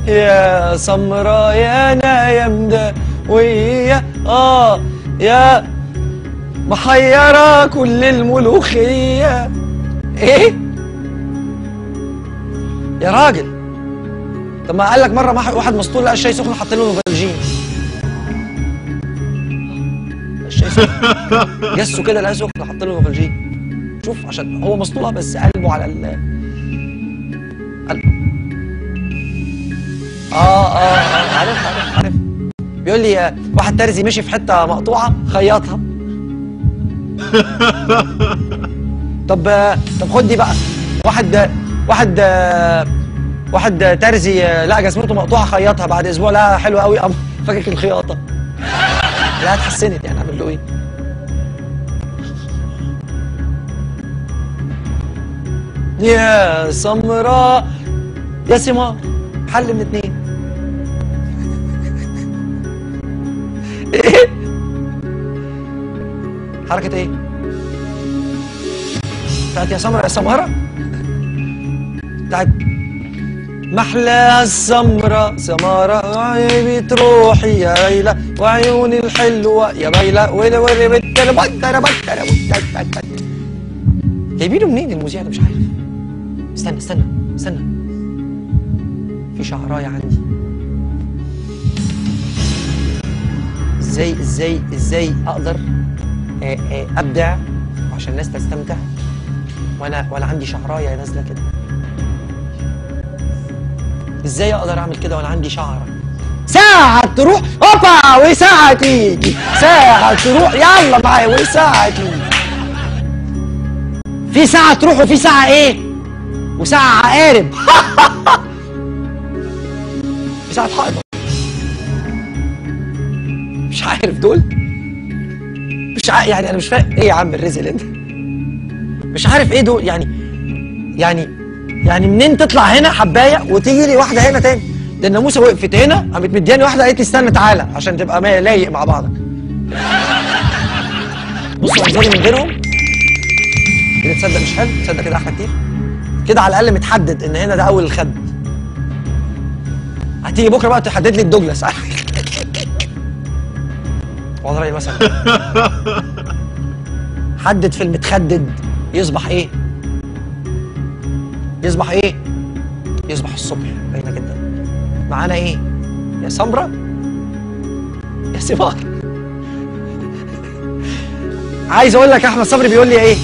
يا سمرة يا نايم ويا يا محيرة كل الملوخية. ايه يا راجل؟ طب ما قال لك مرة واحد مسطول لقى الشاي سخن حاطين له نوفالجين. الشاي سخن جسه كده لقى سخن حاطين له نوفالجين. شوف عشان هو مسطول بس قلبه على عارف. بيقول لي واحد ترزي مشي في حته مقطوعه خيطها. طب خد دي بقى. واحد ترزي لقى جزمته مقطوعه خيطها، بعد اسبوع لقى حلوه قوي قام فكك الخياطه. لا اتحسنت يعني اعمل له ايه؟ يا سمراء يا سمار، حل من اتنين. ايه حركة ايه؟ بتاعت يا سمرة يا سمارة؟ بتاعت محلى السمرة سمارة عيبي تروحي يا ليلى وعيوني الحلوة يا ليلى ولي بتر بتر بتر بتر. جايبينه منين المذيع ده؟ مش عارف. استنى في شعرايه عندي. ازاي اقدر ابدع عشان الناس تستمتع وانا عندي شعرايه نازله كده؟ ازاي اقدر اعمل كده وانا عندي شعره؟ ساعة تروح هوبا وساعة تيجي، ساعة تروح يلا معايا وساعة تيجي. في ساعة تروح وفي ساعة ايه؟ وساعة عقارب. في ساعة حائط. مش عارف دول؟ مش عارف يعني انا مش فاهم ايه يا عم الرزق اللي انت مش عارف ايه دول يعني منين تطلع هنا حبايه وتيجي لي واحده هنا تاني؟ ده الناموسه وقفت هنا قامت مدياني واحده قالت لي استنى تعالى عشان تبقى لايق مع بعضك. بصوا منظري من غيرهم كده تصدق مش حلو؟ تصدق كده احلى كتير؟ كده على الاقل متحدد ان هنا ده اول الخد. هتيجي بكره بقى تحدد لي الدوجلاس. واضح رايي مثلا حدد في المتخدد يصبح ايه؟ يصبح الصبح. باينه جدا. معانا ايه؟ يا سمرة يا سمار. عايز اقول لك احمد صبري بيقول لي ايه؟